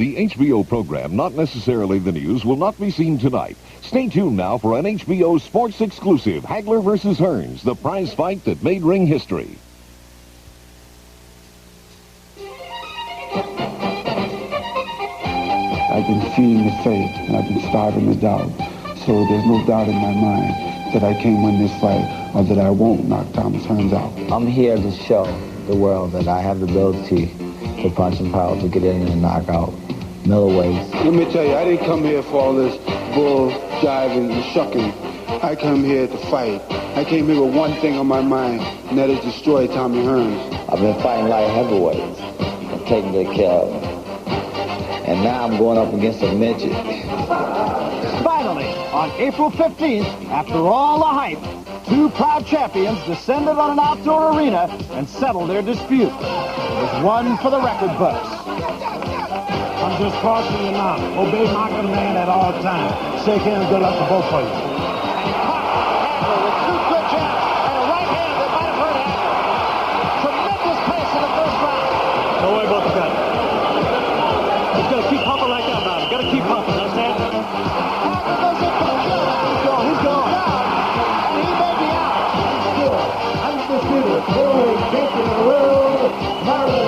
The HBO program, not necessarily the news, will not be seen tonight. Stay tuned now for an HBO sports exclusive, Hagler versus Hearns, the prize fight that made ring history. I've been feeding the faith, and I've been starving the doubt. So there's no doubt in my mind that I can't win this fight, or that I won't knock Tомас Хернс out. I'm here to show the world that I have the ability to punch and power to get in and knock out middleweights. Let me tell you, I didn't come here for all this bull, jiving, and shucking. I come here to fight. I came here with one thing on my mind, and that is destroy Tомас Хернс. I've been fighting light heavyweights and taking good care of them. And now I'm going up against a midget. Finally, on April 15th, after all the hype, two proud champions descended on an outdoor arena and settled their dispute. It was one for the record books. I'm just cautioning you now. Obey my command at all times. Shake hands, good luck to both of you. And caught Hagler with two good jabs and a right hand that might have hurt Hagler. Tremendous pace in the first round. Don't worry about the gun. He's going to keep pumping like that, man. Got to keep pumping, understand? Hagler goes in for the kill now. He's going. And he may be out. Still, undisputed, heavyweight champion of the world, Marvin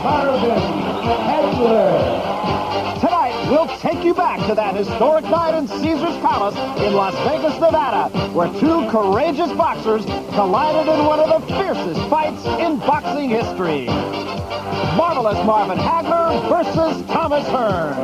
Hagler. Tonight, we'll take you back to that historic night in Caesar's Palace in Las Vegas, Nevada, where two courageous boxers collided in one of the fiercest fights in boxing history. Marvelous Marvin Hagler versus Tomas Hернс.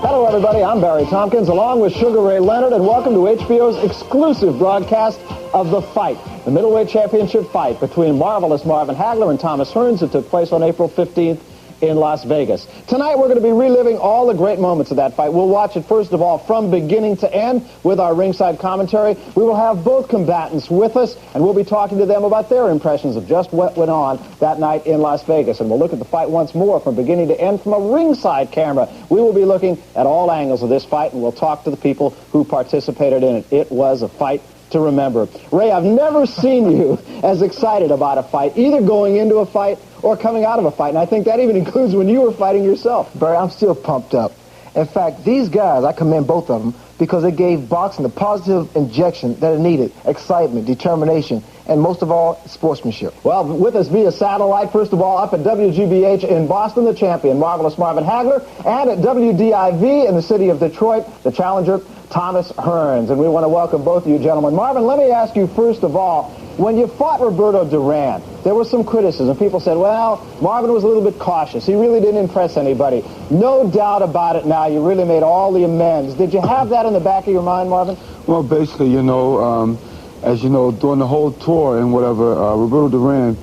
Hello, everybody. I'm Barry Tompkins, along with Sugar Ray Leonard, and welcome to HBO's exclusive broadcast of The Fight, the middleweight championship fight between marvelous Marvin Hagler and Tomas Hерns that took place on April 15th in Las Vegas. Tonight, we're going to be reliving all the great moments of that fight. We'll watch it, first of all, from beginning to end with our ringside commentary. We will have both combatants with us, and we'll be talking to them about their impressions of just what went on that night in Las Vegas. And we'll look at the fight once more from beginning to end from a ringside camera. We will be looking at all angles of this fight, and we'll talk to the people who participated in it. It was a fight to remember. Ray, I've never seen you as excited about a fight, either going into a fight or coming out of a fight. And I think that even includes when you were fighting yourself. Barry, I'm still pumped up. In fact, these guys, I commend both of them because they gave boxing the positive injection that it needed. Excitement, determination, and most of all, sportsmanship. Well, with us via satellite, first of all, up at WGBH in Boston, the champion, marvelous Marvin Hagler, and at WDIV in the city of Detroit, the challenger, Tomas Hерns. And we want to welcome both of you gentlemen. Marvin, let me ask you first of all, when you fought Roberto Duran, there was some criticism. People said, well, Marvin was a little bit cautious. He really didn't impress anybody. No doubt about it now, you really made all the amends. Did you have that in the back of your mind, Marvin? Well, basically, you know, as you know, during the whole tour and whatever, Roberto Duran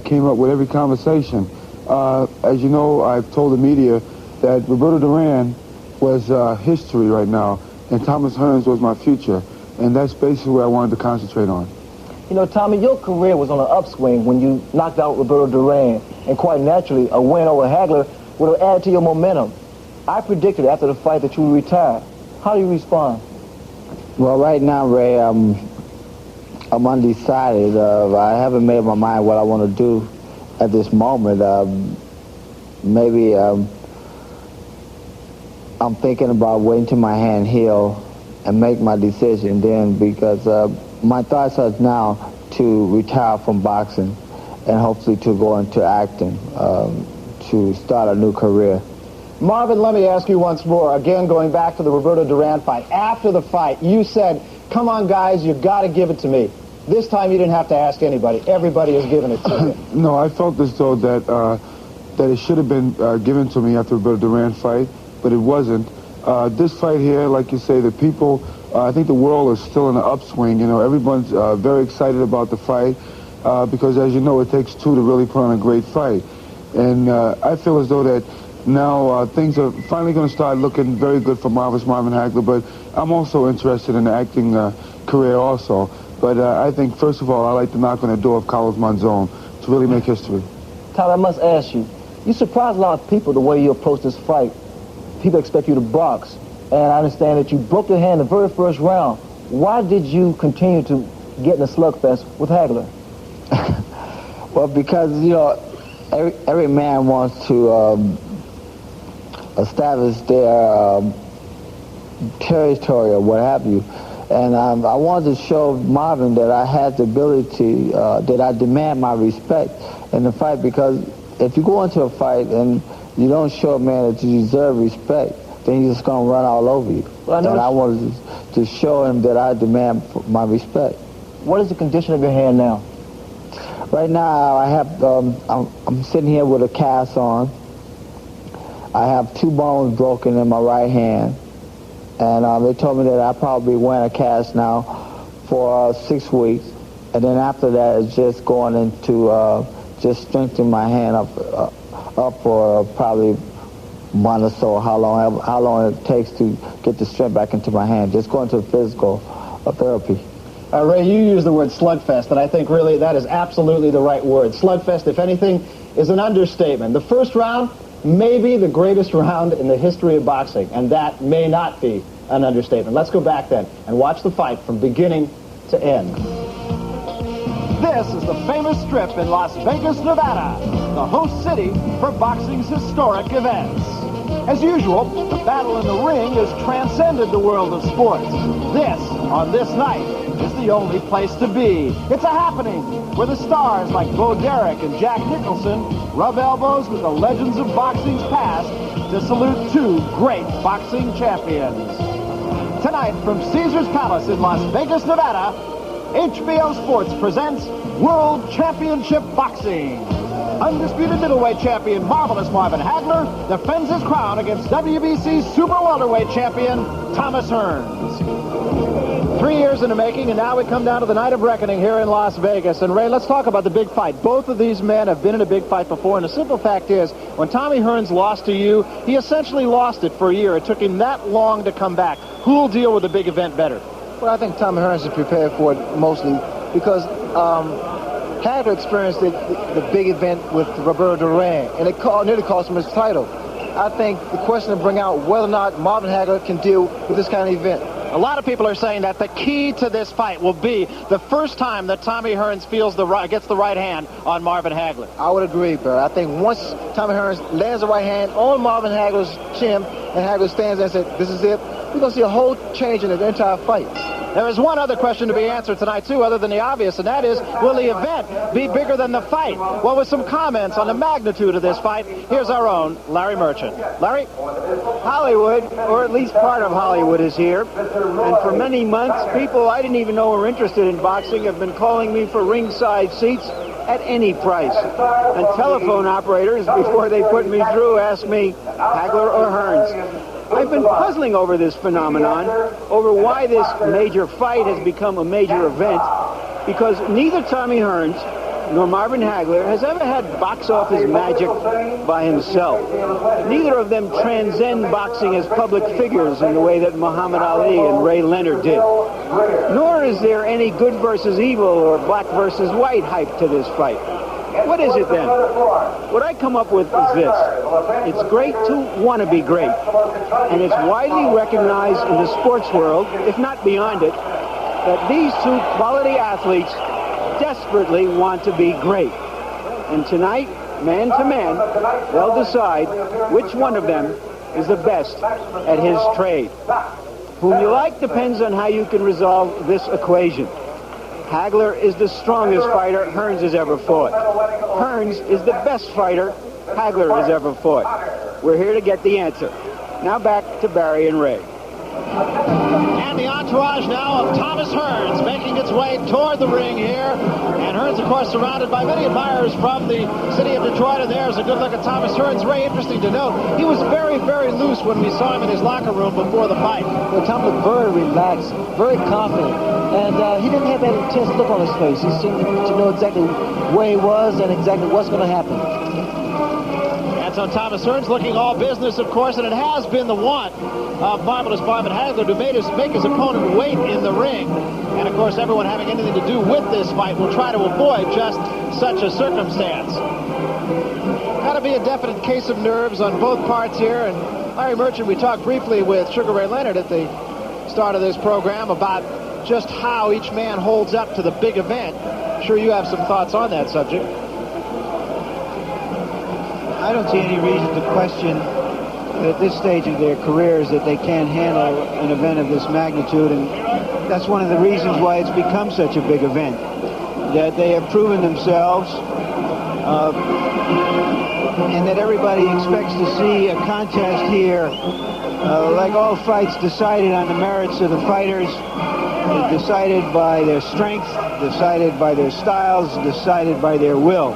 came up with every conversation. As you know, I've told the media that Roberto Duran was history right now, and Tomas Hерns was my future. And that's basically what I wanted to concentrate on. You know, Tommy, your career was on an upswing when you knocked out Roberto Duran, and quite naturally, a win over Hagler would have added to your momentum. I predicted after the fight that you would retire. How do you respond? Well, right now, Ray, I'm undecided. I haven't made up my mind what I want to do at this moment. Maybe I'm thinking about waiting till my hand heal and make my decision then, because my thoughts are now to retire from boxing and hopefully to go into acting, to start a new career. Marvin, let me ask you once more, again going back to the Roberto Duran fight. After the fight, you said, come on guys, you've got to give it to me. This time you didn't have to ask anybody. Everybody has given it to you. No, I felt as though that it should have been given to me after the Roberto Duran fight, but it wasn't. This fight here, like you say, the people, I think the world is still in an upswing. You know, everyone's very excited about the fight because, as you know, it takes two to really put on a great fight. And I feel as though that now things are finally going to start looking very good for Marvin Hagler, but I'm also interested in the acting career also. But I think, first of all, I like to knock on the door of Carlos Monzon to really make history. Tyler, I must ask you, you surprised a lot of people the way you approached this fight. People expect you to box. and I understand that you broke your hand the very first round. Why did you continue to get in a slugfest with Hagler? Well, because, you know, every man wants to establish their territory or what have you. And I wanted to show Marvin that I had the ability, that I demand my respect in the fight, because if you go into a fight and you don't show a man that you deserve respect, then he's just going to run all over you. Well, and I wanted to show him that I demand my respect. What is the condition of your hand now? Right now, I have, I'm sitting here with a cast on. I have 2 bones broken in my right hand. And they told me that I probably wear a cast now for 6 weeks. And then after that, it's just going into just strengthening my hand up for probably 1 or so, how long it takes to get the strength back into my hand. Just going to physical therapy. Ray, you use the word slugfest, and I think really that is absolutely the right word. Slugfest, if anything, is an understatement. The first round may be the greatest round in the history of boxing, and that may not be an understatement. Let's go back then and watch the fight from beginning to end. This is the famous strip in Las Vegas, Nevada, the host city for boxing's historic events. As usual, the battle in the ring has transcended the world of sports. This, on this night, is the only place to be. It's a happening where the stars like Bo Derek and Jack Nicholson rub elbows with the legends of boxing's past to salute 2 great boxing champions. Tonight from Caesars Palace in Las Vegas, Nevada, HBO Sports presents World Championship Boxing. Undisputed middleweight champion Marvelous Marvin Hagler defends his crown against WBC super welterweight champion Tomas Hierns. 3 years in the making, and now we come down to the night of reckoning here in Las Vegas. And Ray, let's talk about the big fight. Both of these men have been in a big fight before, and the simple fact is, when Tommy Hearns lost to you, he essentially lost it for a year. It took him that long to come back. Who will deal with the big event better? Well, I think Tommy Hearns is prepared for it mostly because Hagler experienced the big event with Roberto Duran, and it nearly cost him his title. I think the question to bring out whether or not Marvin Hagler can deal with this kind of event. A lot of people are saying that the key to this fight will be the first time that Tommy Hearns gets the right hand on Marvin Hagler. I would agree, Barry. I think once Tommy Hearns lands the right hand on Marvin Hagler's chin and Hagler stands there and says, "This is it," we're going to see a whole change in the entire fight. There is one other question to be answered tonight, too, other than the obvious, and that is, will the event be bigger than the fight? Well, with some comments on the magnitude of this fight, here's our own Larry Merchant. Larry? Hollywood, or at least part of Hollywood, is here. And for many months, people I didn't even know were interested in boxing have been calling me for ringside seats at any price. And telephone operators, before they put me through, asked me, Hagler or Hearns? I've been puzzling over this phenomenon, over why this major fight has become a major event, because neither Tommy Hearns nor Marvin Hagler has ever had box office magic by himself. Neither of them transcend boxing as public figures in the way that Muhammad Ali and Ray Leonard did. Nor is there any good versus evil or black versus white hype to this fight. What is it then? What I come up with is this. It's great to want to be great. And it's widely recognized in the sports world, if not beyond it, that these 2 quality athletes desperately want to be great. And tonight, man to man, they'll decide which one of them is the best at his trade. Whom you like depends on how you can resolve this equation. Hagler is the strongest fighter Hearns has ever fought. Hearns is the best fighter Hagler has ever fought. We're here to get the answer. Now back to Barry and Ray. And the entourage now of Tomas Hierns making its way toward the ring here. And Hearns, of course, surrounded by many admirers from the city of Detroit. And there's a good look at Tomas Hierns. Ray, interesting to note, he was very, very loose when we saw him in his locker room before the fight. Well, Tom looked very relaxed, very confident. And he didn't have that intense look on his face. He seemed to know exactly where he was and exactly what's going to happen. And so Tomas Hierns looking all business, of course, and it has been the want of Marvelous Marvin Hagler to make his opponent wait in the ring. And, of course, everyone having anything to do with this fight will try to avoid just such a circumstance. Got to be a definite case of nerves on both parts here, and Larry Merchant, we talked briefly with Sugar Ray Leonard at the start of this program about just how each man holds up to the big event. I'm sure you have some thoughts on that subject. I don't see any reason to question at this stage of their careers that they can't handle an event of this magnitude, and that's one of the reasons why it's become such a big event, that they have proven themselves, and that everybody expects to see a contest here like all fights decided on the merits of the fighters, decided by their strength, decided by their styles, decided by their will.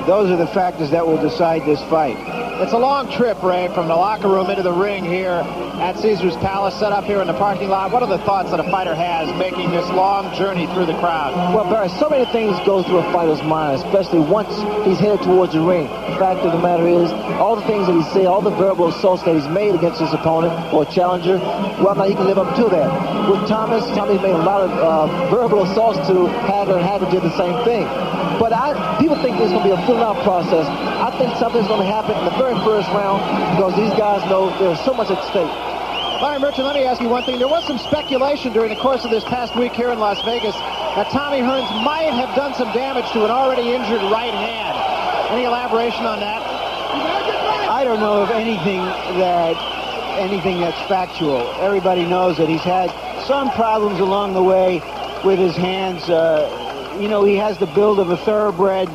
Those are the factors that will decide this fight. It's a long trip, Ray, from the locker room into the ring here at Caesar's Palace, set up here in the parking lot. What are the thoughts that a fighter has making this long journey through the crowd? Well, Barry, so many things go through a fighter's mind, especially once he's headed towards the ring. The fact of the matter is, all the things that he said, all the verbal assaults that he's made against his opponent or challenger, well, now he can live up to that. With Tommy made a lot of verbal assaults to Hagler, and Hagler did the same thing. But people think it's going to be a fill-out process. I think something's going to happen in the very first round because these guys know there's so much at stake. Larry Merchant, let me ask you one thing. There was some speculation during the course of this past week here in Las Vegas that Tommy Hearns might have done some damage to an already injured right hand. Any elaboration on that? I don't know of anything that's factual. Everybody knows that he's had some problems along the way with his hands. You know, he has the build of a thoroughbred,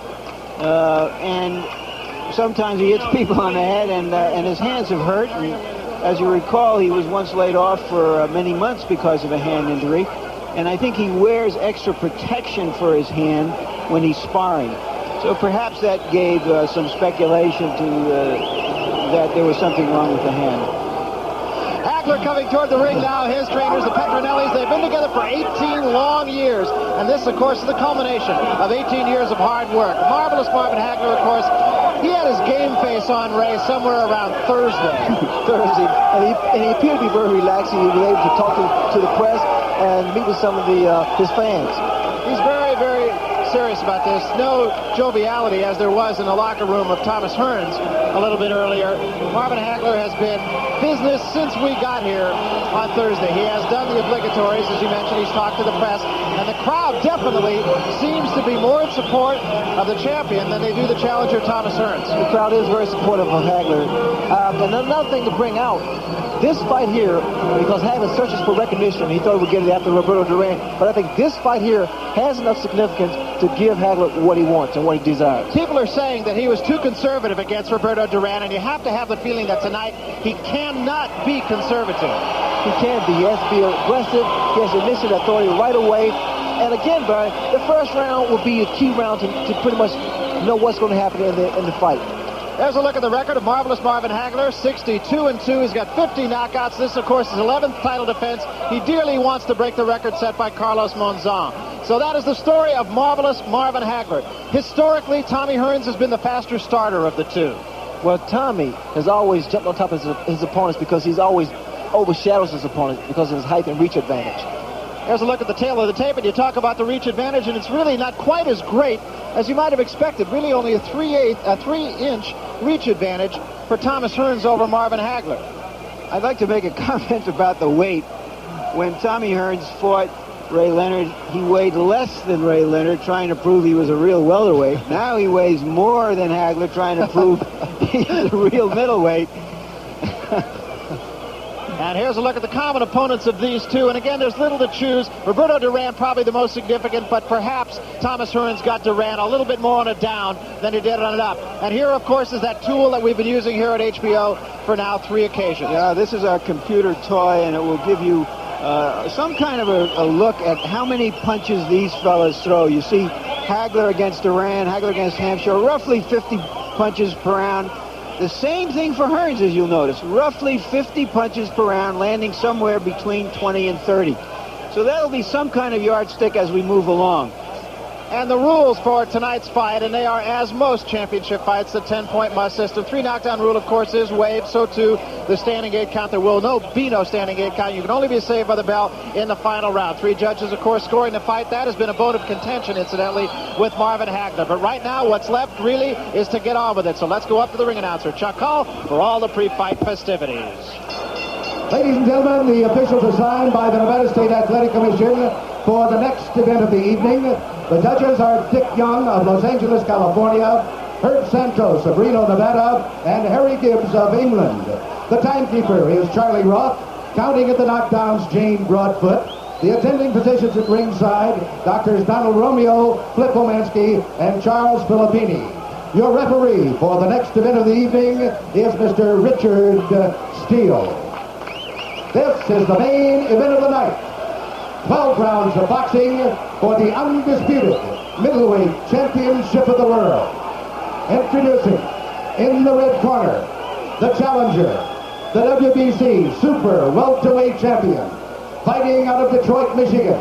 and sometimes he hits people on the head, and his hands have hurt. And as you recall, he was once laid off for many months because of a hand injury, and I think he wears extra protection for his hand when he's sparring. So perhaps that gave some speculation that there was something wrong with the hand. Hagler coming toward the ring now. His trainers, the Petronellis, they've been together for 18 long years. And this, of course, is the culmination of 18 years of hard work. Marvelous Marvin Hagler, of course, he had his game face on, Ray, somewhere around Thursday. And he appeared to be very relaxed. He was able to talk to the press and meet with some of his fans. He's very, very serious about this. No joviality as there was in the locker room of Tомас Хернс a little bit earlier. Marvin Hagler has been business since we got here on Thursday. He has done the obligatories, as you mentioned. He's talked to the press, and the crowd definitely seems to be more in support of the champion than they do the challenger, Tомас Хернс. The crowd is very supportive of Hagler. And another thing to bring out, this fight here, because Hagler searches for recognition, he thought he would get it after Roberto Duran, but I think this fight here has enough significance to give Hagler what he wants and what he desires. People are saying that he was too conservative against Roberto Duran, and you have to have the feeling that tonight he cannot be conservative. He can be. He has to be aggressive. He has to initiate authority right away. And again, Barry, the first round will be a key round to pretty much know what's going to happen in the fight. There's a look at the record of Marvelous Marvin Hagler, 62-2. He's got 50 knockouts. This, of course, is his 11th title defense. He dearly wants to break the record set by Carlos Monzon. So that is the story of Marvelous Marvin Hagler. Historically, Tommy Hearns has been the faster starter of the two. Well, Tommy has always jumped on top of his opponents because he's always overshadows his opponent because of his height and reach advantage. There's a look at the tail of the tape, and you talk about the reach advantage, and it's really not quite as great as you might have expected. Really only a 3-inch reach advantage for Tомас Хернс over Marvin Hagler. I'd like to make a comment about the weight. When Tommy Hearns fought Ray Leonard, he weighed less than Ray Leonard, trying to prove he was a real welterweight. Now he weighs more than Hagler, trying to prove he's a real middleweight. And here's a look at the common opponents of these two. And again, there's little to choose. Roberto Duran probably the most significant, but perhaps Tомас Хернс got Duran a little bit more on a down than he did on an up. And here, of course, is that tool that we've been using here at HBO for now 3 occasions. Yeah, this is our computer toy, and it will give you some kind of a look at how many punches these fellas throw. You see Hagler against Duran, Hagler against Hampshire, roughly 50 punches per round. The same thing for Hearns, as you'll notice. Roughly 50 punches per round, landing somewhere between 20 and 30. So that'll be some kind of yardstick as we move along. And the rules for tonight's fight, and they are as most championship fights, the 10-point must system. 3 knockdown rule, of course, is waived. So, too, the standing 8 count. There will be no standing 8 count. You can only be saved by the bell in the final round. 3 judges, of course, scoring the fight. That has been a bone of contention, incidentally, with Marvin Hagler. But right now, what's left, really, is to get on with it. So let's go up to the ring announcer, Chuck Hull, for all the pre-fight festivities. Ladies and gentlemen, the officials assigned by the Nevada State Athletic Commission for the next event of the evening. The judges are Dick Young of Los Angeles, California, Herb Santos of Reno, Nevada, and Harry Gibbs of England. The timekeeper is Charlie Roth. Counting at the knockdowns, Jane Broadfoot. The attending physicians at ringside, Doctors Donald Romeo, Flip Omansky, and Charles Filippini. Your referee for the next event of the evening is Mr. Richard Steele. This is the main event of the night. 12 rounds of boxing for the undisputed middleweight championship of the world. Introducing, in the red corner, the challenger, the WBC Super Welterweight Champion, fighting out of Detroit, Michigan,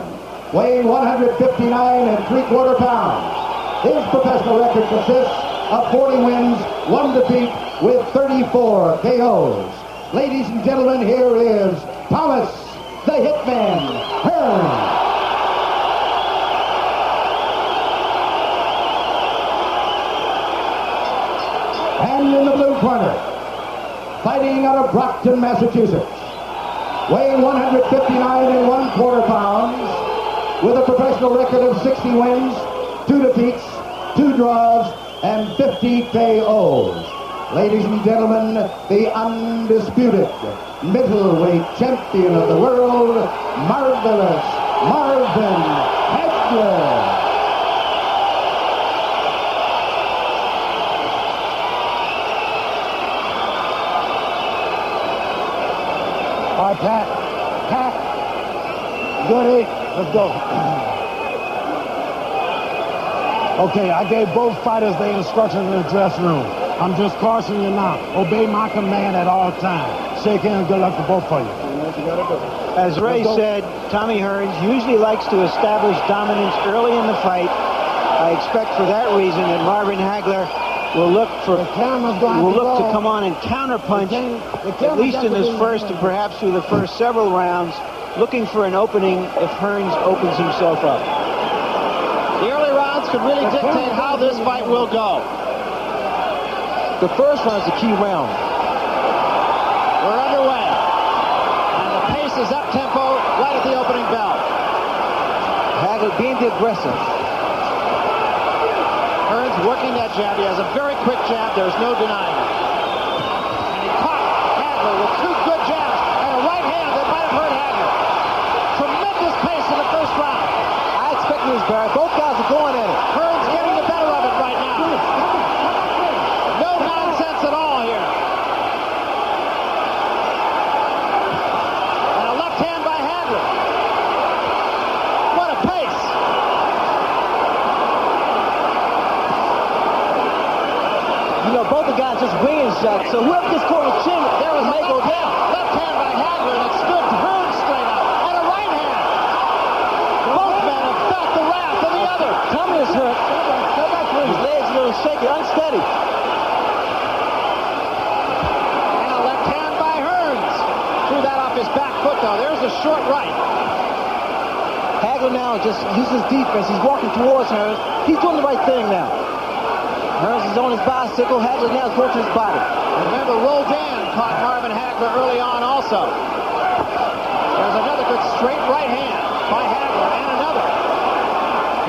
weighing 159 3/4 pounds. His professional record consists of 40 wins, 1 defeat, with 34 KOs. Ladies and gentlemen, here is Thomas, the Hitman, Hearns. And in the blue corner, fighting out of Brockton, Massachusetts, weighing 159 1/4 pounds, with a professional record of 60 wins, 2 defeats, 2 draws, and 50 KOs. Ladies and gentlemen, the undisputed middleweight champion of the world, Marvelous Marvin Hagler. All right, Pat, Goody, let's go. Okay, I gave both fighters their instructions in the dressing room. I'm just cautioning you now. Obey my command at all times. Shake hands, good luck to both of you. As Ray said, Tommy Hearns usually likes to establish dominance early in the fight. I expect for that reason that Marvin Hagler will look to come on and counterpunch, at least in his first and perhaps through the first several rounds, looking for an opening if Hearns opens himself up. The early rounds could really dictate how this fight will go. The first round is the key round. We're underway. And the pace is up-tempo right at the opening bell. Hagler being the aggressor. Hearns working that jab. He has a very quick jab. There's no denying it. And he caught Hagler with 2 good jabs and a right hand that might have hurt Hagler. Tremendous pace in the first round. I expect this, Barry. Both guys are going at it. Hearns getting the better of it right now. No nonsense at all here. And a left hand by Hagler. What a pace. You know, both the guys just winging shots, so whoever gets caught in the chin, There was a may go down. left hand by Hagler that stood Hearns straight up. And a right hand. Both men have felt the wrath of the other. Tommy is hurt. His legs a little shaky, unsteady. And a left hand by Hearns. Threw that off his back foot, though. There's a short right. Hagler now just uses defense. He's walking towards Hearns. He's doing the right thing now. Hearns is on his bicycle. Hagler now is going to his body. Remember, Roldan caught Marvin Hagler early on also. There's another good straight right hand by Hagler, and another.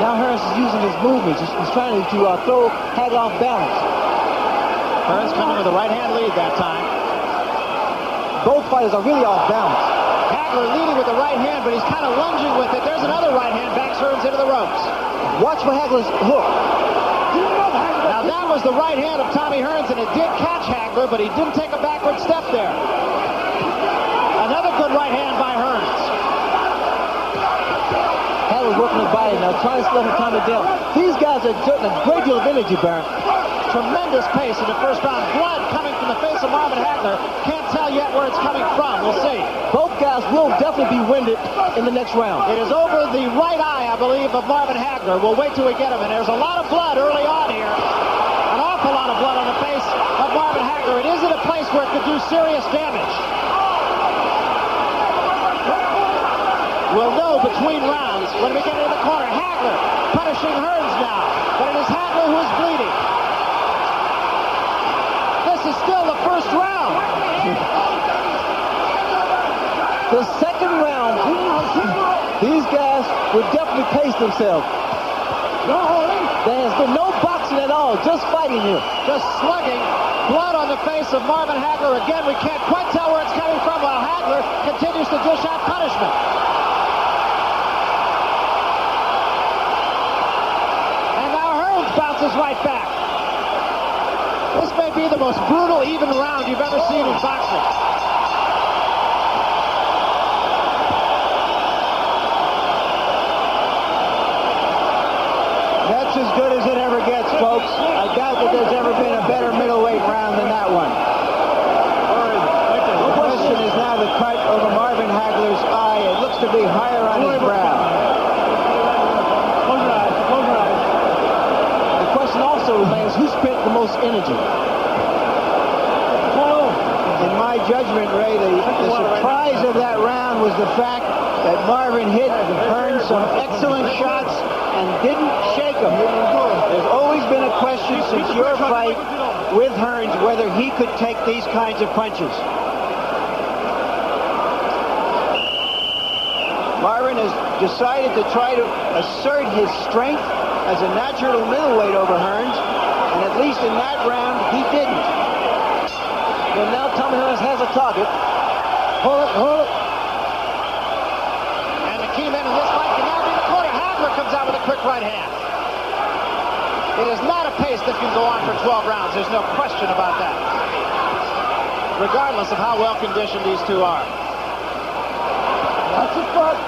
Now Hearns is using his movement. He's trying to throw Hagler off balance. Hearns coming with a right hand lead that time. Both fighters are really off balance. Hagler leading with the right hand, but he's kind of lunging with it. There's another right hand, backs Hearns into the ropes. Watch for Hagler's hook. Now that was the right hand of Tommy Hearns, and it did catch Hagler, but he didn't take a backward step there. Another good right hand by Hearns. Hagler's working his body now, trying to slow him Tommy down. These guys are exerting a great deal of energy, Baron. Tremendous pace in the first round. Blood coming from the face of Marvin Hagler. Can't tell yet where it's coming from. We'll see. Both guys will definitely be winded in the next round. It is over the right eye, I believe, of Marvin Hagler. We'll wait till we get him. And there's a lot of blood early on here. An awful lot of blood on the face of Marvin Hagler. It is in a place where it could do serious damage. We'll know between rounds when we get into the corner. Hagler punishing Hearns now. But it is Hagler who is bleeding. This is still the first round. The second round, these guys would definitely pace themselves. There has been no boxing at all, just fighting here. Just slugging. Blood on the face of Marvin Hagler. Again, we can't quite tell where it's coming from while Hagler continues to dish out punishment. And now Hearns bounces right back. This may be the most brutal, even round you've ever seen in boxing. That's as good as it ever gets, folks. I doubt that there's ever been a better middleweight round than that one. The question is now the cut over Marvin Hagler's eye. It looks to be higher on his brow. Close your eyes. Close your eyes. The question also remains, who spent the most energy? In my judgment, Ray, the surprise of that round was the fact that Marvin hit Hearns some excellent shots and didn't shake him. There's always been a question since your fight with Hearns whether he could take these kinds of punches. Marvin has decided to try to assert his strength as a natural middleweight over Hearns, and at least in that round, he didn't. Well, now Tommy Hearns has a target. Hold it, hold it. And the key man in this fight can now be the corner. Hagler comes out with a quick right hand. It is not a pace that can go on for 12 rounds. There's no question about that. Regardless of how well conditioned these two are. That's a fuck.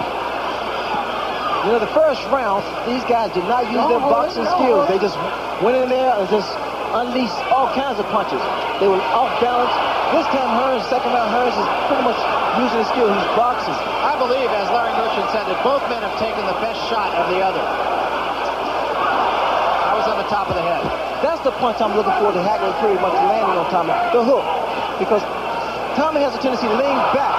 You know, the first round, these guys did not use their boxing skills. They just went in there and just unleashed all kinds of punches. They were off balance. This time Hearns, second round, Hearns is pretty much using his skill. He's boxing. I believe, as Larry Merchant said, that both men have taken the best shot of the other. That was on the top of the head. That's the punch I'm looking for to Hagler pretty much landing on Tommy. The hook. Because Tommy has a tendency to lean back.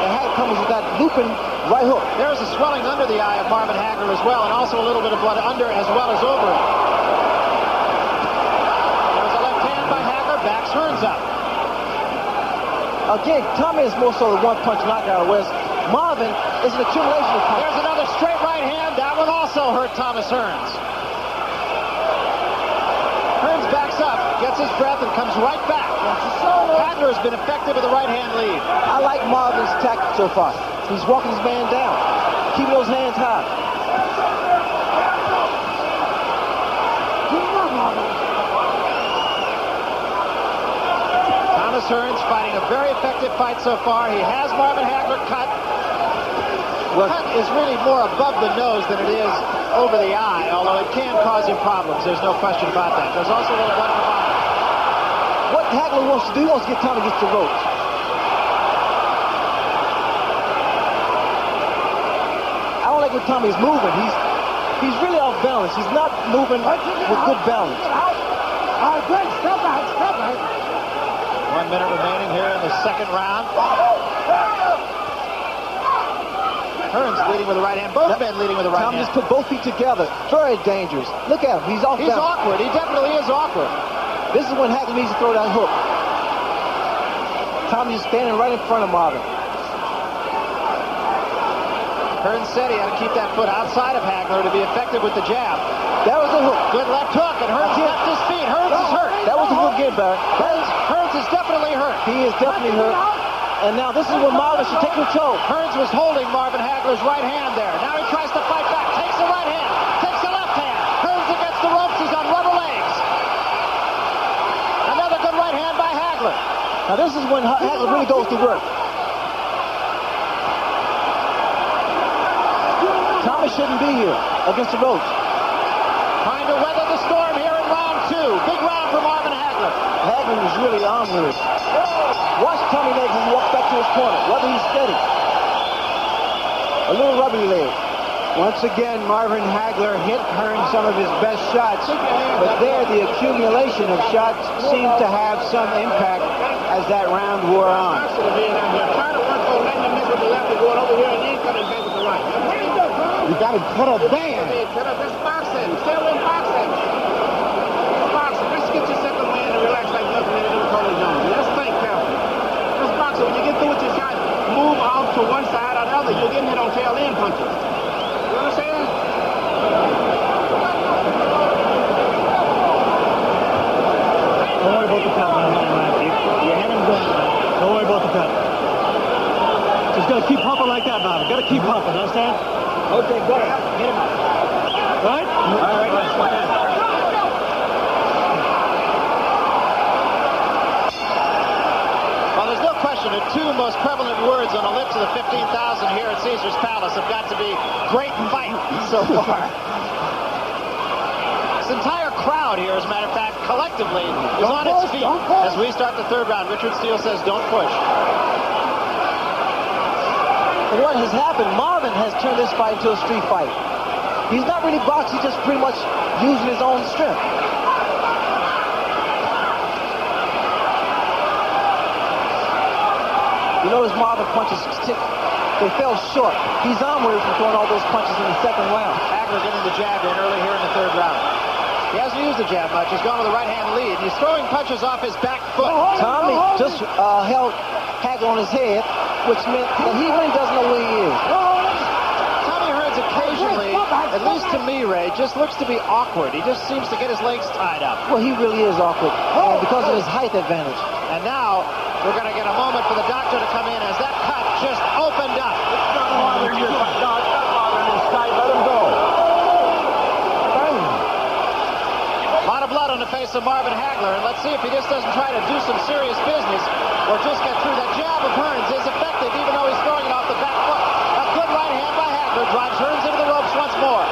And Hagler comes with that looping right hook. There's a swelling under the eye of Marvin Hagler as well, and also a little bit of blood under as well as over it. There's a left hand by Hagler, backs Hearns up. Again, Tommy is more so the one-punch knockout, whereas Marvin is an accumulation of punches. There's another straight right hand. That one also hurt Thomas Hearns. Hearns backs up, gets his breath, and comes right back. Hagler has been effective with the right-hand lead. I like Marvin's tactic so far. He's walking his man down, keeping those hands high. Thomas Hearns fighting a very effective fight so far. He has Marvin Hagler cut. Cut is really more above the nose than it is over the eye, although it can cause him problems. There's no question about that. There's also a little blood in the bottom. What Hagler wants to do, he wants to get Tommy to get the ropes. I don't like when Tommy's moving. He's really off balance. He's not moving with good balance. Step back. 1 minute remaining here in the second round. Hearns leading with the right hand. Both men leading with the right Tommy hand. just put both feet together. Very dangerous. Look at him. He's off balance. He's awkward. He definitely is awkward. This is when Hagler needs to throw that hook. Tommy's standing right in front of Marvin. Hearns said he had to keep that foot outside of Hagler to be effective with the jab. That was the hook. Good left hook, and Hearns left his feet. Hearns is hurt. That was the hook again, Barry. Hearns is definitely hurt. He is definitely hurt. And now this is when Marvin should take control. Hearns was holding Marvin Hagler's right hand there. Now he tries to fight back. Takes the right hand. Takes the left hand. Hearns against the ropes. He's on rubber legs. Another good right hand by Hagler. Now this is when Hagler really goes to work. Tommy shouldn't be here against the ropes. Trying to weather the storm here in round 2. Big round for Marvin Hagler. Hagler is really on with it. Watch Tommy legs as he walks back to his corner, whether he's steady. A little rubbery leg. Once again, Marvin Hagler hit Hearns some of his best shots, but there the accumulation of shots seemed to have some impact as that round wore on. You got to cut her down. That's boxing. Still in boxing. It's boxing. Let's get yourself a man and relax like nothing in the color zone. Let's think carefully. This boxing, when you get through with your shot, move off to one side or the other. You'll get hit on tail end punches. You understand? Don't worry about the cut, man. You had him good, man. Don't worry about the cut. Just got to keep pumping like that, Marvin. Got to keep pumping, understand? Okay, go ahead. Get him out. Right? All right, let's go ahead. Well, there's no question the two most prevalent words on the lips of the 15,000 here at Caesar's Palace have got to be great fight so far. This entire crowd here, as a matter of fact, collectively is on its feet as we start the third round. Richard Steele says, don't push. And what has happened, Marvin has turned this fight into a street fight. He's not really boxing, he's just pretty much using his own strength. You notice Marvin punches, they fell short. He's onward from throwing all those punches in the second round. Hagler getting the jab in early here in the third round. He hasn't used the jab much. He's gone with a right-hand lead. He's throwing punches off his back foot. Tommy just held Hagler on his head, which meant that he really doesn't know where he is. Tommy Hearns occasionally, at least to me, Ray, just looks to be awkward. He just seems to get his legs tied up. Well, he really is awkward because of his height advantage. And now we're going to get a moment for the doctor to come in as that cut just opened up. It's not bothering you. No, it's not bothering his tight. Let him go. A lot of blood on the face of Marvin Hagler, and let's see if he just doesn't try to do some serious business or just get through. That jab of Hearns is effective, even though he's throwing it off the back foot. A good right hand by Hagler drives Hearns into the ropes once more.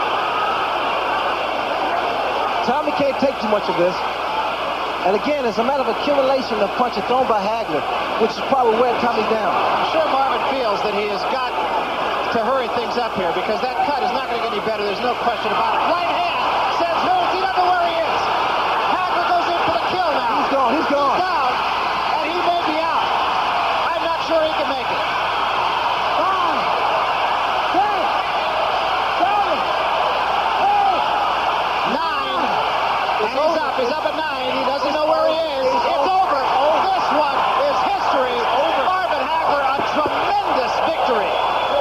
Tommy can't take too much of this. And again, it's a matter of accumulation of punches thrown by Hagler, which is probably wear Tommy down. I'm sure Marvin feels that he has got to hurry things up here because that cut is not going to get any better. There's no question about it. Right hand says Hearns. He doesn't know where he is. Hagler goes in for the kill now. He's gone. He's gone. He's down, and he may be out. I'm not sure he can make it. 9. And he's up. He's up at 9. He doesn't know where he is. It's over. This one is history. Marvin Hagler, a tremendous victory.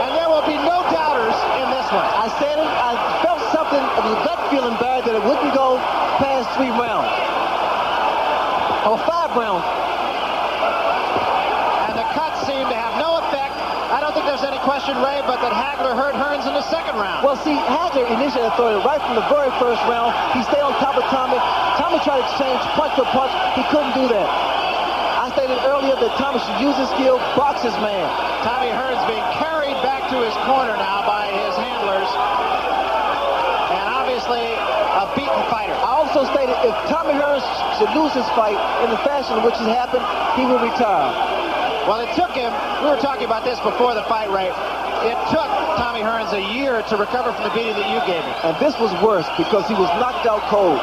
And there will be no doubters in this one. I said it. I felt something. It was a gut feeling bad that it wouldn't go past 3 rounds. Or 5 rounds. And the cuts seem to have no effect. I don't think there's any question, Ray, but that Hagler hurt Hearns in the second round. Well, see, Hagler initially threw it right from the very first round. He stayed on top of Tommy. Tommy tried to exchange punch for punch. He couldn't do that. I stated earlier that Tommy should use his skill, box his man. Tommy Hearns being carried back to his corner now by his handlers. And obviously a beaten fighter. I also stated if Tommy Hearns should lose his fight in the fashion in which it happened, he will retire. Well, it took him, we were talking about this before the fight, Ray. It took Tommy Hearns a year to recover from the beating that you gave him. And this was worse because he was knocked out cold.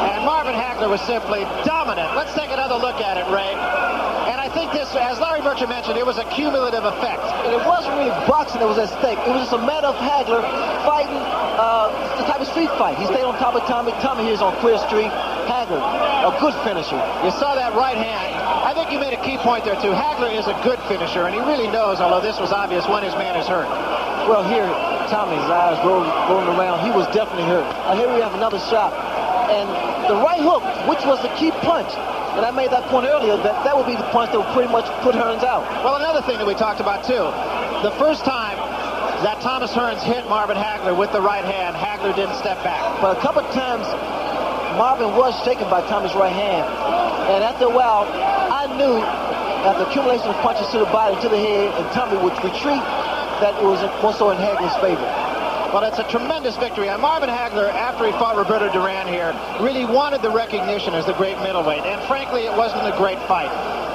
And Marvin Hagler was simply dominant. Let's take another look at it, Ray. And I think this, as Larry Merchant mentioned, it was a cumulative effect. And it wasn't really boxing that was at stake. It was just a matter of Hagler fighting the type of street fight. He stayed on top of Tommy. Tommy here's on Queer Street. Hagler, a good finisher. You saw that right hand. I think you made a key point there, too. Hagler is a good finisher, and he really knows, although this was obvious, when his man is hurt. Well, here, Tommy's eyes rolling around. He was definitely hurt. Here we have another shot. And the right hook, which was the key punch, and I made that point earlier, that would be the punch that would pretty much put Hearns out. Well, another thing that we talked about, too, the first time that Thomas Hearns hit Marvin Hagler with the right hand, Hagler didn't step back. But a couple of times, Marvin was shaken by Tommy's right hand. And after a while, I knew after accumulation of punches to the body, to the head, and Tommy would retreat, that it was more so in Hagler's favor. Well, it's a tremendous victory. And Marvin Hagler, after he fought Roberto Duran here, really wanted the recognition as the great middleweight. And frankly, it wasn't a great fight.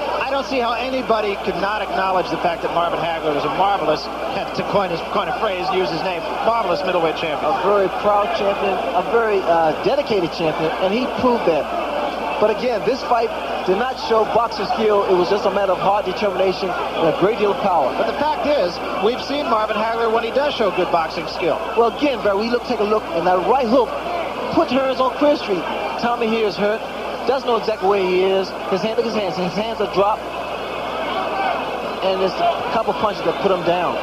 I don't see how anybody could not acknowledge the fact that Marvin Hagler was a marvelous, to coin a phrase, use his name, marvelous middleweight champion. A very proud champion, a very dedicated champion, and he proved that. But again, this fight did not show boxing skill. It was just a matter of hard determination and a great deal of power. But the fact is, we've seen Marvin Hagler when he does show good boxing skill. Well, again, Barry, take a look, and that right hook put Hearns on Chris Street. Tommy here is hurt. Doesn't know exactly where he is. His hands are dropped. And there's a couple punches that put him down.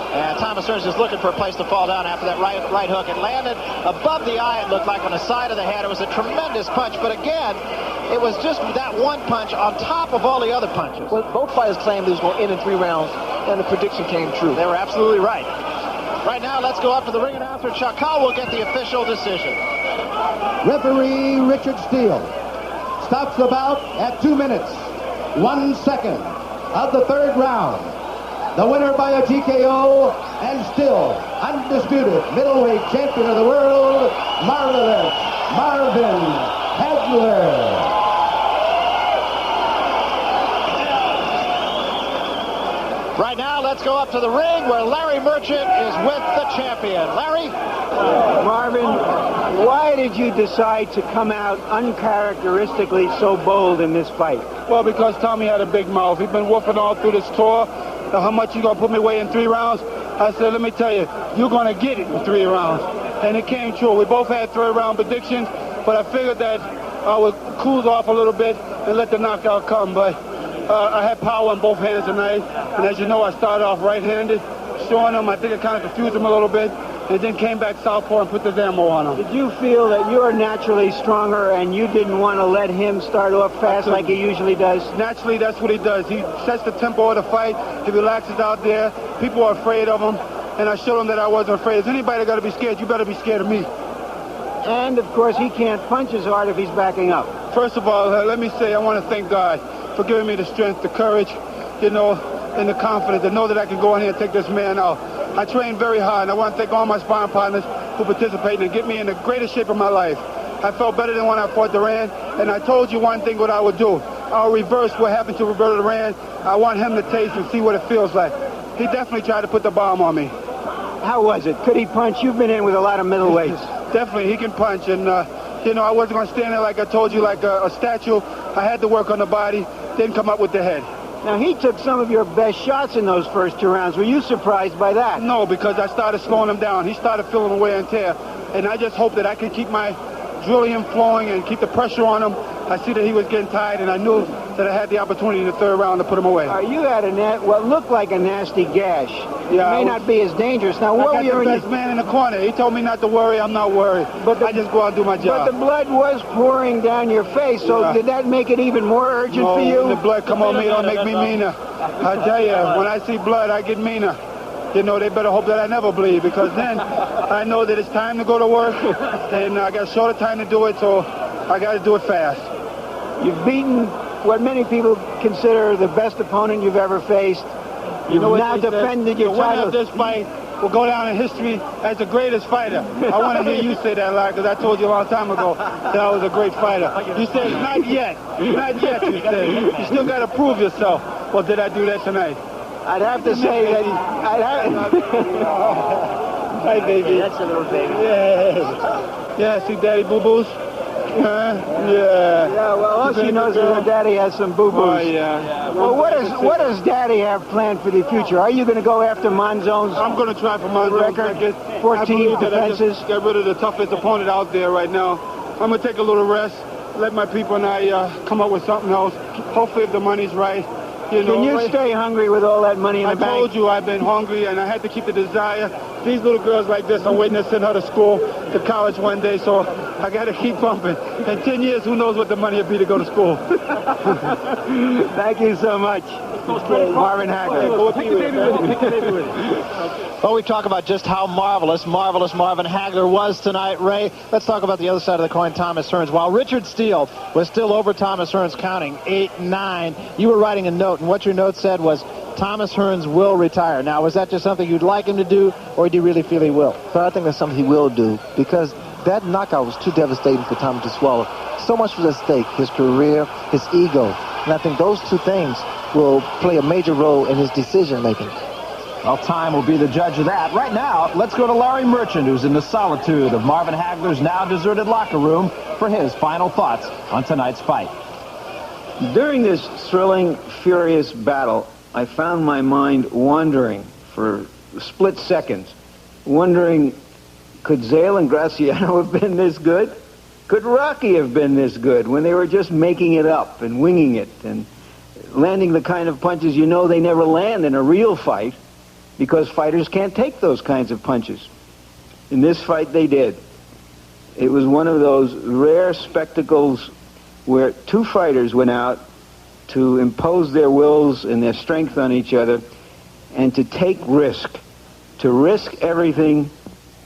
And Tomasa Hearns is looking for a place to fall down after that right hook. It landed above the eye, it looked like, on the side of the head. It was a tremendous punch, but again, it was just that one punch on top of all the other punches. Well, both fighters claimed it was going to end in 3 rounds, and the prediction came true. They were absolutely right. Right now, let's go up to the ring announcer. Chuck Hull will get the official decision. Referee Richard Steele stops the bout at 2 minutes, 1 second of the 3rd round. The winner by a TKO and still undisputed middleweight champion of the world, Marvin Hagler. Right now, let's go up to the ring where Larry Merchant is with the champion. Larry? Marvin, why did you decide to come out uncharacteristically so bold in this fight? Well, because Tommy had a big mouth. He's been woofing all through this tour. How much you gonna put me away in 3 rounds? I said, let me tell you, you're gonna get it in 3 rounds. And it came true. We both had 3rd round predictions, but I figured that I would cool off a little bit and let the knockout come. But I had power in both hands tonight. And as you know, I started off right-handed, showing him. I think it kind of confused him a little bit. And then came back southpaw and put the ammo on him. Did you feel that you're naturally stronger and you didn't want to let him start off fast like he usually does? Naturally, that's what he does. He sets the tempo of the fight. He relaxes out there. People are afraid of him. And I showed him that I wasn't afraid. If anybody got to be scared, you better be scared of me. And, of course, he can't punch as hard if he's backing up. First of all, let me say I want to thank God for giving me the strength, the courage, and the confidence to know that I can go in here and take this man out. I trained very hard, and I want to thank all my sparring partners who participated and get me in the greatest shape of my life. I felt better than when I fought Duran, and I told you one thing what I would do. I'll reverse what happened to Roberto Duran. I want him to taste and see what it feels like. He definitely tried to put the bomb on me. How was it? Could he punch? You've been in with a lot of middleweights. Definitely, he can punch, and I wasn't going to stand there like I told you, like a statue. I had to work on the body, then come up with the head. Now, he took some of your best shots in those first 2 rounds. Were you surprised by that? No, because I started slowing him down. He started feeling the wear and tear. And I just hope that I can keep my drilling flowing and keep the pressure on him. I see that he was getting tired, and I knew that I had the opportunity in the 3rd round to put him away. You had what looked like a nasty gash. Yeah, it may not be as dangerous. Now, what were you? I got the best man in the corner. He told me not to worry. I'm not worried. But I just go out and do my job. But the blood was pouring down your face, so did that make it even more urgent for you? The blood come on me, don't make me meaner. I tell you, when I see blood, I get meaner. They better hope that I never bleed, because then I know that it's time to go to work, and I got shorter time to do it, so I got to do it fast. You've beaten what many people consider the best opponent you've ever faced. You've now defended your title. The winner of this fight will go down in history as the greatest fighter. I want to hear you say that a lot, because I told you a long time ago that I was a great fighter. You said, not yet. Not yet, you said. You still got to prove yourself. Well, did I do that tonight? I'd have to say that Hi, baby. That's a little baby. Yeah, see Daddy Boo-Boos? Yeah, well, all she knows is her daddy has some boo-boos. Oh, yeah. Well, what does Daddy have planned for the future? Are you going to go after Monzone's I'm going to try for Monzone's record? 14 defenses? I get rid of the toughest opponent out there right now. I'm going to take a little rest, let my people and I come up with something else. Hopefully, if the money's right. Can you stay hungry with all that money in the bank? I told you I've been hungry, and I had to keep the desire. These little girls like this, I'm waiting to send her to school, to college one day, so I got to keep pumping. In 10 years, who knows what the money will be to go to school. Thank you so much, Marvin Hagler. Take the baby with you. Take the baby with you. Well, we talk about just how marvelous Marvin Hagler was tonight, Ray. Let's talk about the other side of the coin, Tomas Hearns. While Richard Steele was still over Tomas Hearns counting 8-9, you were writing a note, and what your note said was, Tomas Hearns will retire. Now, was that just something you'd like him to do, or do you really feel he will? But I think that's something he will do, because that knockout was too devastating for Tommy to swallow. So much was at stake, his career, his ego. And I think those two things will play a major role in his decision-making. Well, time will be the judge of that. Right now, let's go to Larry Merchant, who's in the solitude of Marvin Hagler's now deserted locker room, for his final thoughts on tonight's fight. During this thrilling, furious battle, I found my mind wandering for split seconds, wondering, could Zale and Graciano have been this good? Could Rocky have been this good when they were just making it up and winging it and landing the kind of punches you know they never land in a real fight, because fighters can't take those kinds of punches? In this fight, they did. It was one of those rare spectacles where two fighters went out to impose their wills and their strength on each other and to take risk, to risk everything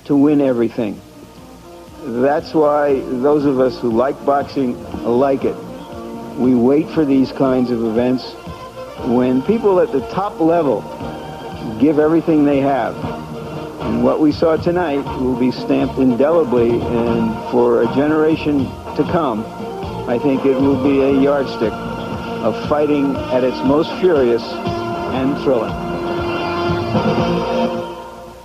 to win everything. That's why those of us who like boxing like it. We wait for these kinds of events when people at the top level give everything they have. And what we saw tonight will be stamped indelibly, and for a generation to come, I think it will be a yardstick of fighting at its most furious and thrilling.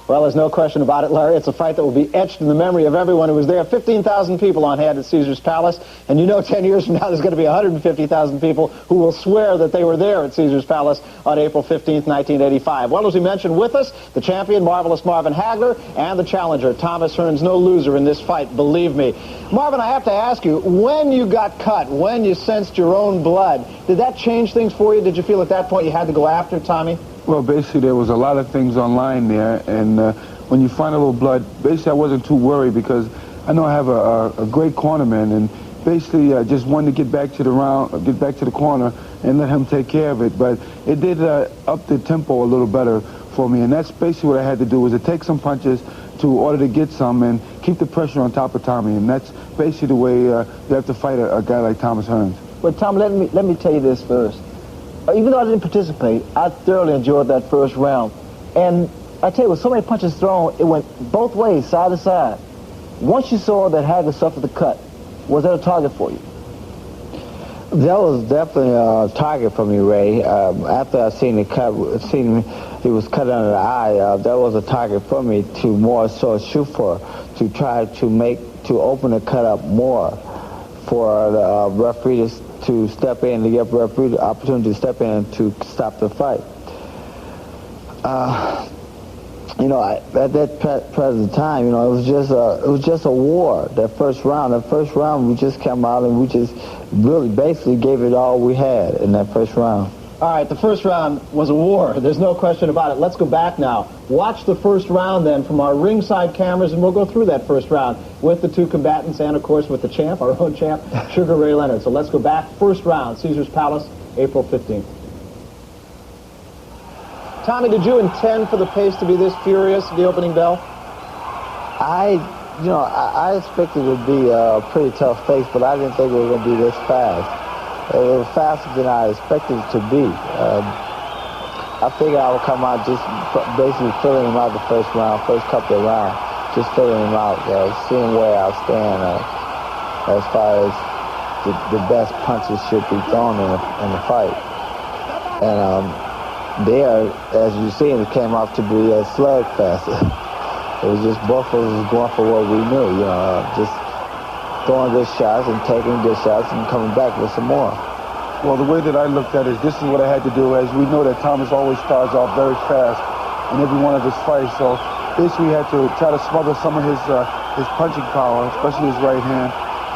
Well, there's no question about it, Larry. It's a fight that will be etched in the memory of everyone who was there. 15,000 people on hand at Caesar's Palace. And you know 10 years from now there's going to be 150,000 people who will swear that they were there at Caesar's Palace on April 15th, 1985. Well, as we mentioned, with us, the champion, marvelous Marvin Hagler, and the challenger, Tomas Hierns. No loser in this fight, believe me. Marvin, I have to ask you, when you got cut, when you sensed your own blood, did that change things for you? Did you feel at that point you had to go after Tommy? Well, basically, there was a lot of things online there, and when you find a little blood, basically I wasn't too worried because I know I have a great cornerman, and basically just wanted to get back to the corner and let him take care of it. But it did up the tempo a little better for me, and that's basically what I had to do, was to take some punches to order to get some and keep the pressure on top of Tommy, and that's basically the way you have to fight a guy like Tomas Hierns. Well, Tom, let me tell you this first. Even though I didn't participate, I thoroughly enjoyed that first round. And I tell you, with so many punches thrown, it went both ways, side to side. Once you saw that Hagler suffered the cut, was that a target for you? That was definitely a target for me, Ray. After I seen the cut, he was cut under the eye, that was a target for me to more so shoot for, to try to open the cut up more for the referee to step in, to give referee the opportunity to step in to stop the fight. You know, at that present time, you know, it was just a war. That first round, we just came out and we just really basically gave it all we had in that first round. All right, the first round was a war. There's no question about it. Let's go back now. Watch the first round then from our ringside cameras, and we'll go through that first round with the two combatants and, of course, with the champ, our own champ, Sugar Ray Leonard. So let's go back. First round, Caesar's Palace, April 15th. Tommy, did you intend for the pace to be this furious at the opening bell? I expected it to be a pretty tough pace, but I didn't think it was going to be this fast. It was faster than I expected it to be. I figured I would come out just basically filling him out the first couple of rounds, just filling him out, seeing where I stand as far as the best punches should be thrown in the fight. And there, as you see, it came off to be a slugfest. It was just both of us going for what we knew, just throwing good shots and taking good shots and coming back with some more. Well, the way that I looked at it is this is what I had to do. As we know that Thomas always starts off very fast in every one of his fights, so basically we had to try to smother some of his punching power, especially his right hand,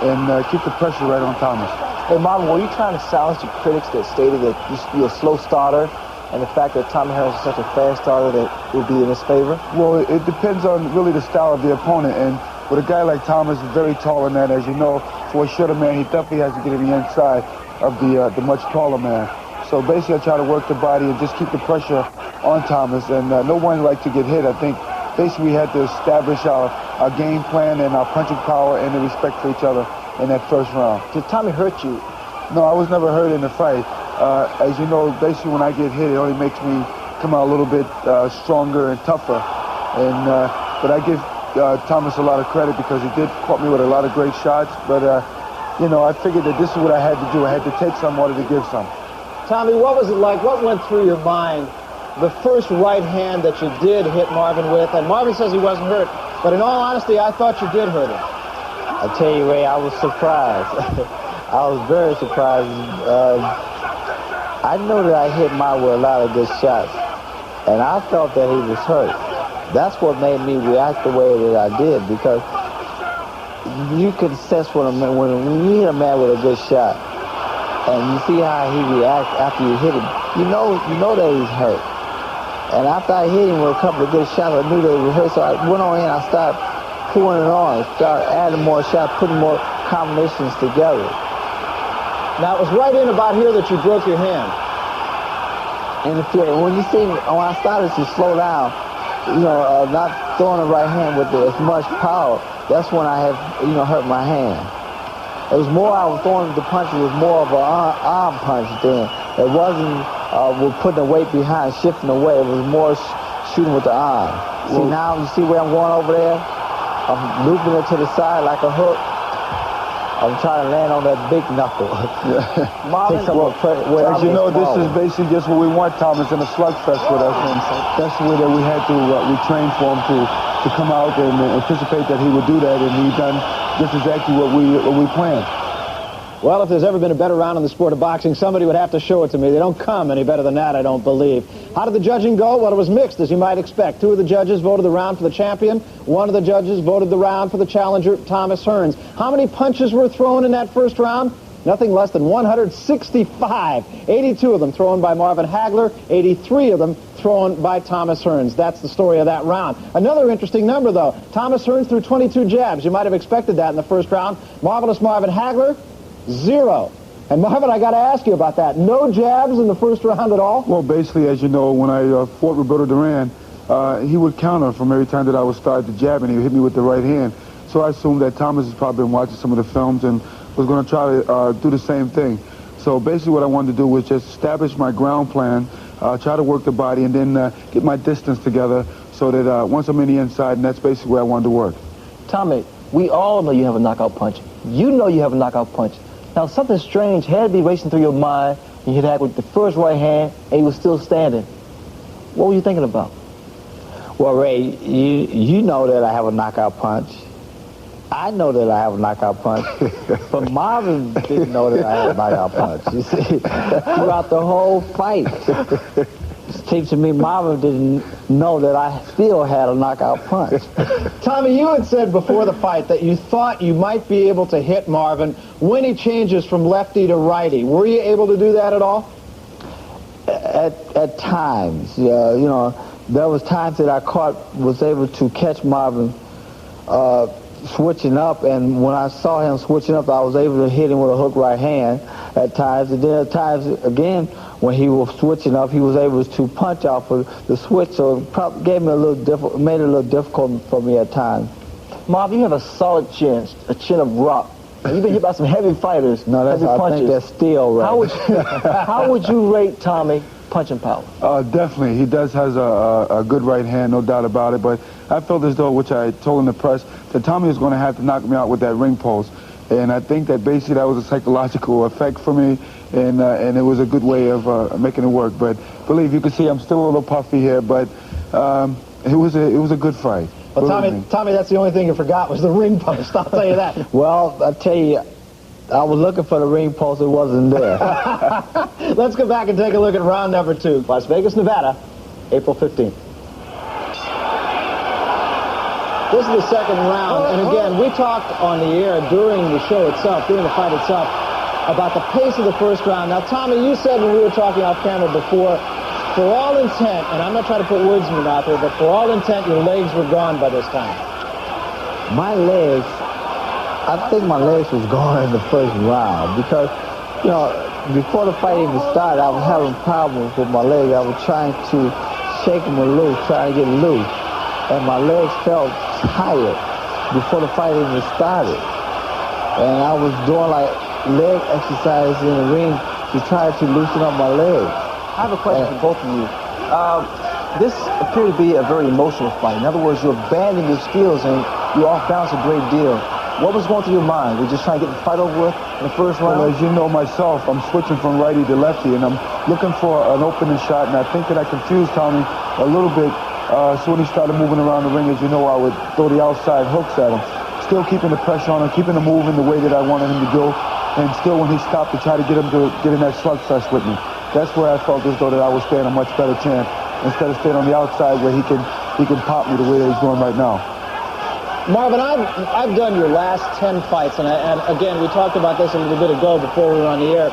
and keep the pressure right on Thomas. Hey, Marvin, were you trying to silence your critics that stated that you're a slow starter, and the fact that Tommy Hierns is such a fast starter that would be in his favor? Well, it depends on really the style of the opponent, and with a guy like Thomas, very tall in that, as you know, for a shorter man, he definitely has to get in the inside of the much taller man. So basically, I try to work the body and just keep the pressure on Thomas, and no one liked to get hit. I think basically we had to establish our game plan and our punching power and the respect for each other in that first round. Did Tommy hurt you? No, I was never hurt in the fight. As you know, basically when I get hit, it only makes me come out a little bit stronger and tougher. And but I give Thomas a lot of credit because he did caught me with a lot of great shots, but you know, I figured that this is what I had to do. I had to take some in order to give some. Tommy, what was it like? What went through your mind the first right hand that you did hit Marvin with? And Marvin says he wasn't hurt, but in all honesty, I thought you did hurt him. I tell you, Ray, I was surprised. I was very surprised. I knew that I hit Marvin with a lot of good shots, and I felt that he was hurt. That's what made me react the way that I did, because you can sense when you hit a man with a good shot, and you see how he reacts after you hit him. You know that he's hurt. And after I hit him with a couple of good shots, I knew that he was hurt, so I went on in. I started pulling it on, started adding more shots, putting more combinations together. Now, it was right in about here that you broke your hand. And when you see me, when I started to slow down, you know, not throwing the right hand with as much power, that's when I had, you know, hurt my hand. It was more, I was throwing the punch, it was more of an arm punch then. It wasn't with putting the weight behind, shifting away. It was more shooting with the arm. See now, you see where I'm going over there? I'm looping it to the side like a hook. I'm trying to land on that big knuckle. Marvin, as you know, this is basically just what we want, Thomas, in a slugfest with us. And that's the way that we had to, we trained for him to come out and anticipate that he would do that, and he done just exactly what we planned. Well, if there's ever been a better round in the sport of boxing, somebody would have to show it to me. They don't come any better than that, I don't believe. How did the judging go? Well, it was mixed, as you might expect. 2 of the judges voted the round for the champion. 1 of the judges voted the round for the challenger, Tomas Hierns. How many punches were thrown in that first round? Nothing less than 165. 82 of them thrown by Marvin Hagler, 83 of them thrown by Tomas Hierns. That's the story of that round. Another interesting number, though. Tomas Hierns threw 22 jabs. You might have expected that in the first round. Marvelous Marvin Hagler, 0. And Marvin, I got to ask you about that. No jabs in the first round at all? Well, basically, as you know, when I fought Roberto Duran, he would counter from every time that I would start to jab, and he would hit me with the right hand. So I assumed that Thomas has probably been watching some of the films and was going to try to do the same thing. So basically what I wanted to do was just establish my ground plan, try to work the body, and then get my distance together so that once I'm in the inside, and that's basically where I wanted to work. Tommy, we all know you have a knockout punch. You know you have a knockout punch. Now, something strange had to be racing through your mind. You hit Hagler with the first right hand, and he was still standing. What were you thinking about? Well, Ray, you know that I have a knockout punch. I know that I have a knockout punch, but Marvin didn't know that I had a knockout punch. You see, throughout the whole fight, it seems to me Marvin didn't know that I still had a knockout punch. Tommy, you had said before the fight that you thought you might be able to hit Marvin when he changes from lefty to righty. Were you able to do that at all? At times, you know, there was times that I was able to catch Marvin switching up, and when I saw him switching up, I was able to hit him with a hook right hand at times, and then at times again when he was switching up, he was able to punch off of the switch, so it probably gave me made it a little difficult for me at times. Marvin, you have a solid chin, a chin of rock. You've been hit by some heavy fighters. No, heavy I punches. think that's steel, right? How would you rate Tommy punching power? Definitely. He has a good right hand, no doubt about it. But I felt as though, which I told in the press, that Tommy was going to have to knock me out with that ring post. And I think that basically that was a psychological effect for me, and it was a good way of making it work. But believe you can see I'm still a little puffy here, but it was a good fight. Well, Tommy, that's the only thing you forgot was the ring post. I'll tell you that. Well, I tell you, I was looking for the ring post. It wasn't there. Let's go back and take a look at round number 2. Las Vegas, Nevada, April 15th. This is the second round, and again, we talked on the air during the show itself, during the fight itself, about the pace of the first round. Now, Tommy, you said when we were talking off camera before, for all intent, and I'm not trying to put words in your mouth here, but for all intent, your legs were gone by this time. My legs, I think my legs was gone in the first round because, you know, before the fight even started, I was having problems with my legs. I was trying to shake them loose, trying to get loose, and my legs felt tired before the fight even started. And I was doing like leg exercises in the ring to try to loosen up my legs. I have a question for both of you. This appeared to be a very emotional fight. In other words, you're abandoning your skills and you off balance a great deal. What was going through your mind? Were you just trying to get the fight over with in the first round? Well, as you know myself, I'm switching from righty to lefty, and I'm looking for an opening shot, and I think that I confused Tommy a little bit. So when he started moving around the ring, as you know, I would throw the outside hooks at him, still keeping the pressure on him, keeping him moving the way that I wanted him to go, and still when he stopped to try to get him to get in that slugfest with me. That's where I felt as though that I was standing a much better chance instead of staying on the outside where he can pop me the way that he's going right now. Marvin, I've done your last 10 fights, and again, we talked about this a little bit ago before we were on the air.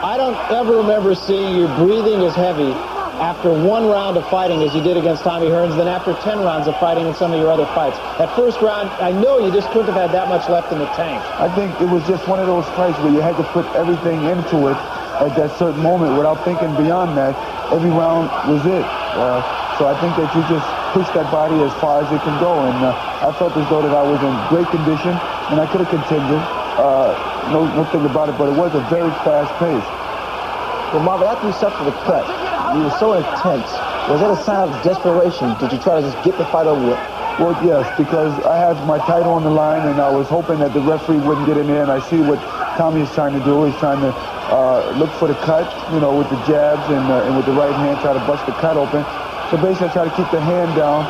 I don't ever remember seeing you breathing as heavy after one round of fighting as you did against Tommy Hearns than after 10 rounds of fighting in some of your other fights. That first round, I know you just couldn't have had that much left in the tank. I think it was just one of those fights where you had to put everything into it at that certain moment without thinking beyond that. Every round was it. So I think that you just push that body as far as it can go, and I felt as though that I was in great condition, and I could have continued. No thing about it, but it was a very fast pace. Well, Marvin, after you suffered the cut, you were so intense. Was that a sign of desperation? Did you try to just get the fight over with? Well, yes, because I had my title on the line, and I was hoping that the referee wouldn't get in there, and I see what Tommy is trying to do. He's trying to look for the cut, with the jabs and with the right hand, try to bust the cut open. So basically, I try to keep the hand down,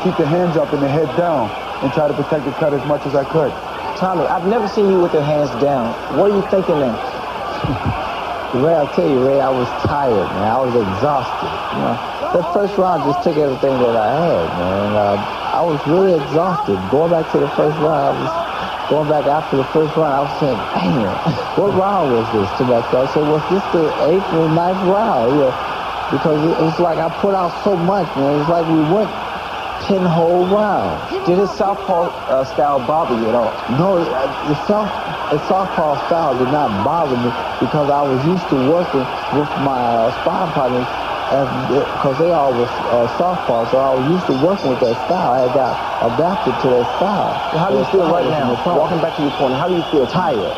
keep the hands up and the head down, and try to protect the cut as much as I could. Tommy, I've never seen you with your hands down. What are you thinking now? Ray, I'll tell you, Ray, I was tired, man. I was exhausted. That first round just took everything that I had, man. I was really exhausted. Going back to the first round, going back after the first round, I was saying, "Damn, what round was this?" To myself, I said, "Was this the 8th or 9th round?" Because it's like I put out so much, man. It's like we went 10 whole rounds. Did his southpaw style bother you at all? No, the southpaw style did not bother me because I was used to working with my sparring partners, because they all was southpaw, so I was used to working with that style. I got adapted to that style. Well, how do you feel right now? Walking back to your corner, how do you feel? Tired.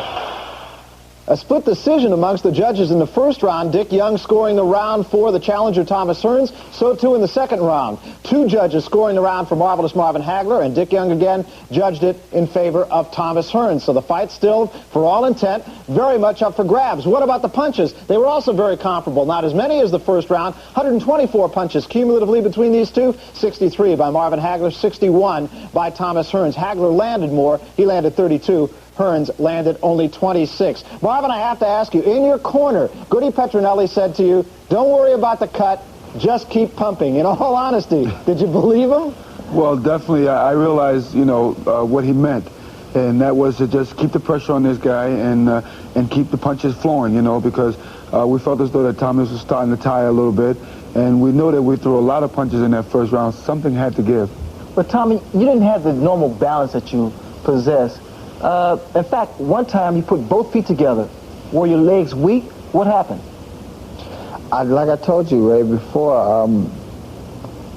A split decision amongst the judges in the first round. Dick Young scoring the round for the challenger Thomas Hern's. So too in the second round. 2 judges scoring the round for Marvelous Marvin Hagler, and Dick Young again judged it in favor of Thomas Hern's. So the fight still, for all intent, very much up for grabs. What about the punches? They were also very comparable. Not as many as the first round. 124 punches cumulatively between these two. 63 by Marvin Hagler, 61 by Thomas Hern's. Hagler landed more. He landed 32. Hearns landed only 26. Marvin, I have to ask you, in your corner, Goody Petronelli said to you, "Don't worry about the cut, just keep pumping." In all honesty, did you believe him? Well, definitely, I realized, what he meant, and that was to just keep the pressure on this guy and keep the punches flowing, because we felt as though that Thomas was starting to tire a little bit, and we knew that we threw a lot of punches in that first round. Something had to give. But Tommy, you didn't have the normal balance that you possess. In fact, one time you put both feet together. Were your legs weak? What happened? Like I told you, Ray, before,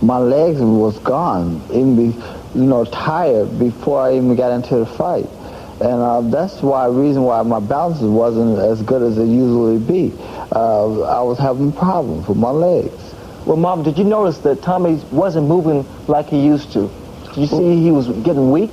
my legs was gone, tired before I even got into the fight. And that's reason why my balance wasn't as good as it usually be. I was having problems with my legs. Well, Marvin, did you notice that Tommy wasn't moving like he used to? Did you see he was getting weak?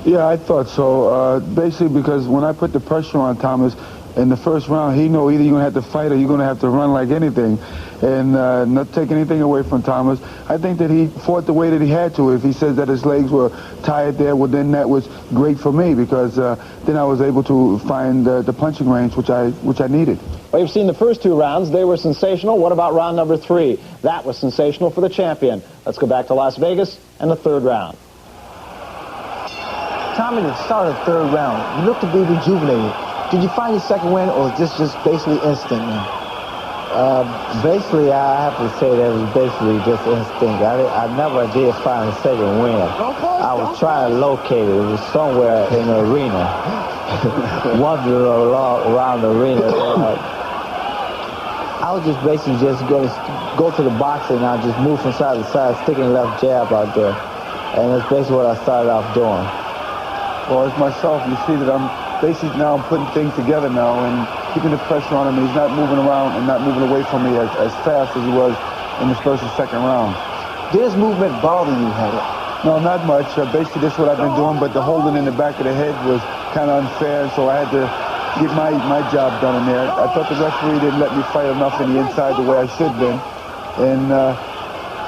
Yeah, I thought so. Basically, because when I put the pressure on Thomas in the first round, he knew either you're going to have to fight or you're going to have to run like anything. And not take anything away from Thomas. I think that he fought the way that he had to. If he says that his legs were tired there, well, then that was great for me, because then I was able to find the punching range, which I needed. Well, you've seen the first 2 rounds. They were sensational. What about round number 3? That was sensational for the champion. Let's go back to Las Vegas and the 3rd round. Tommy, the start of the 3rd round, you looked to be rejuvenated. Did you find your second win, or was this just basically instinct now? Basically, I have to say that it was basically just instinct. I never did find a second win. I was trying to locate it. It was somewhere in the arena. Wandering around the arena. I was just basically going to go to the box, and I just move from side to side, sticking left jab out there. And that's basically what I started off doing. Well, as myself, you see that I'm basically now putting things together now and keeping the pressure on him. He's not moving around and not moving away from me as fast as he was in the first and second round. Did his movement bother you, Hagler? No, not much. Basically, this is what I've been doing, but the holding in the back of the head was kind of unfair, so I had to get my job done in there. I thought the referee didn't let me fight enough in the inside the way I should have been. And,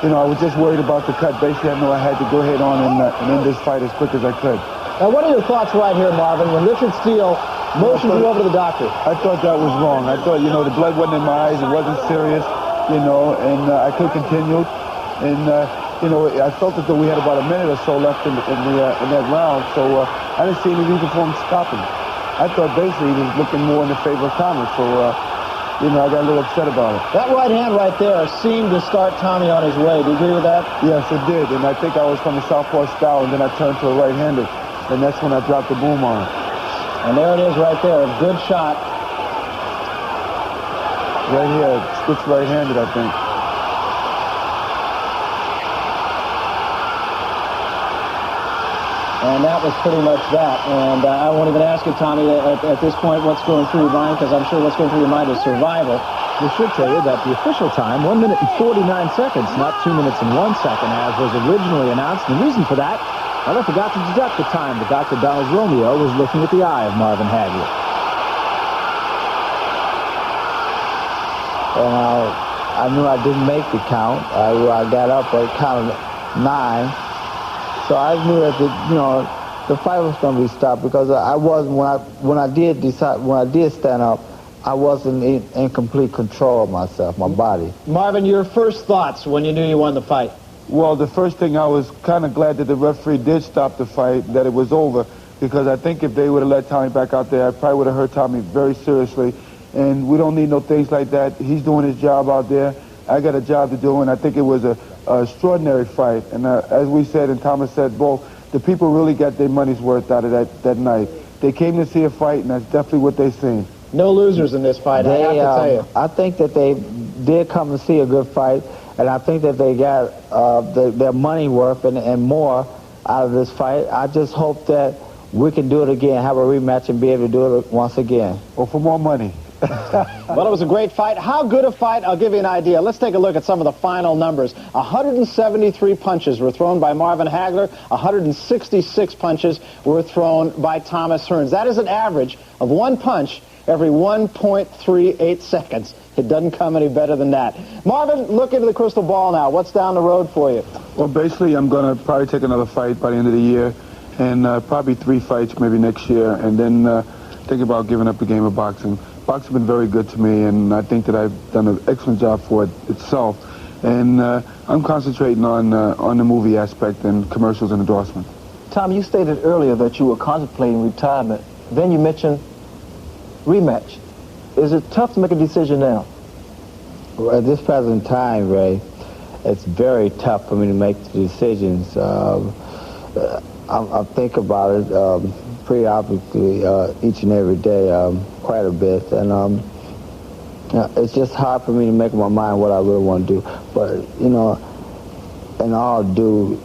you know, I was just worried about the cut. Basically, I knew I had to go ahead on and end this fight as quick as I could. Now, what are your thoughts right here, Marvin, when Richard Steele motioned you over to the doctor? I thought that was wrong. I thought, you know, the blood wasn't in my eyes. It wasn't serious, you know, and I could have continued. And, you know, I felt as though we had about a minute or so left in that round, so I didn't see any reason for him stopping. I thought basically he was looking more in the favor of Thomas, so, you know, I got a little upset about it. That right hand right there seemed to start Tommy on his way. Do you agree with that? Yes, it did, and I think I was from the southpaw style, and then I turned to a right-handed, and that's when I dropped the boom on him. And there it is right there, a good shot. Right here, switch right-handed, I think. And that was pretty much that. And I won't even ask you, Tommy, at this point, what's going through your mind, because I'm sure what's going through your mind is survival. We should tell you that the official time, 1 minute and 49 seconds, not 2 minutes and 1 second, as was originally announced. The reason for that, well, I forgot to deduct the time, but Dr. Donald Romeo was looking at the eye of Marvin Hagler. And I knew I didn't make the count. I got up at count of 9. So I knew that the fight was going to be stopped, because I wasn't, when I did stand up, I wasn't in complete control of myself, my body. Marvin, your first thoughts when you knew you won the fight? Well, the first thing, I was kind of glad that the referee did stop the fight, that it was over, because I think if they would have let Tommy back out there, I probably would have hurt Tommy very seriously. And we don't need no things like that. He's doing his job out there. I got a job to do, and I think it was an extraordinary fight. And as we said, and Thomas said, both, the people really got their money's worth out of that night. They came to see a fight, and that's definitely what they seen. No losers in this fight, I have to tell you. I think that they did come to see a good fight, and I think that they got their money worth and more out of this fight. I just hope that we can do it again, have a rematch, and be able to do it once again. Or for more money. Well, it was a great fight. How good a fight? I'll give you an idea. Let's take a look at some of the final numbers. 173 punches were thrown by Marvin Hagler. 166 punches were thrown by Tomas Hierns. That is an average of 1 punch every 1.38 seconds. It doesn't come any better than that. Marvin, look into the crystal ball now. What's down the road for you? Well, basically, I'm going to probably take another fight by the end of the year, and probably 3 fights maybe next year, and then think about giving up the game of boxing. Boxing's been very good to me, and I think that I've done an excellent job for it itself. And I'm concentrating on the movie aspect and commercials and endorsements. Tom, you stated earlier that you were contemplating retirement. Then you mentioned rematch. Is it tough to make a decision now? Well, at this present time, Ray, it's very tough for me to make the decisions. I think about it pretty obviously each and every day, quite a bit, and it's just hard for me to make up my mind what I really want to do. But you know, in all due,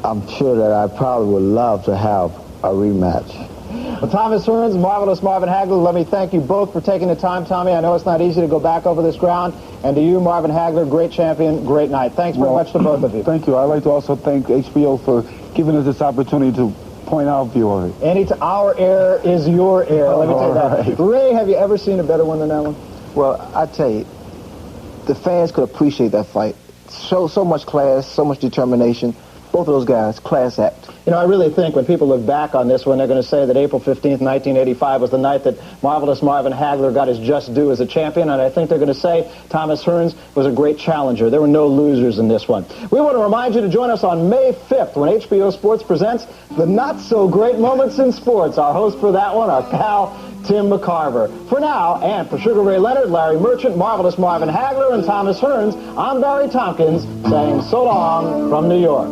I'm sure that I probably would love to have a rematch. Well, Tomas Hierns, marvelous Marvin Hagler, let me thank you both for taking the time, Tommy. I know it's not easy to go back over this ground. And to you, Marvin Hagler, great champion, great night. Thanks very much to both of you. Thank you. I'd like to also thank HBO for giving us this opportunity to point our view of it. Our air is your air. Let me tell you that. Right. Ray, have you ever seen a better one than that one? Well, I tell you, the fans could appreciate that fight. So much class, so much determination. Both of those guys, class act. You know, I really think when people look back on this one, they're going to say that April 15th, 1985 was the night that marvelous Marvin Hagler got his just due as a champion, and I think they're going to say Tomas Hierns was a great challenger. There were no losers in this one. We want to remind you to join us on May 5th when HBO Sports presents the Not-So-Great Moments in Sports. Our host for that one, our pal, Tim McCarver. For now, and for Sugar Ray Leonard, Larry Merchant, marvelous Marvin Hagler, and Tomas Hierns, I'm Barry Tompkins saying so long from New York.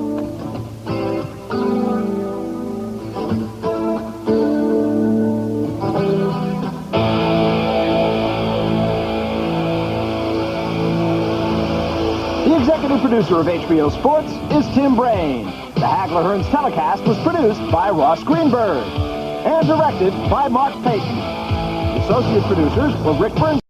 The executive producer of HBO Sports is Tim Brain. The Hagler-Hierns telecast was produced by Ross Greenberg and directed by Mark Payton. The associate producers were Rick Burns.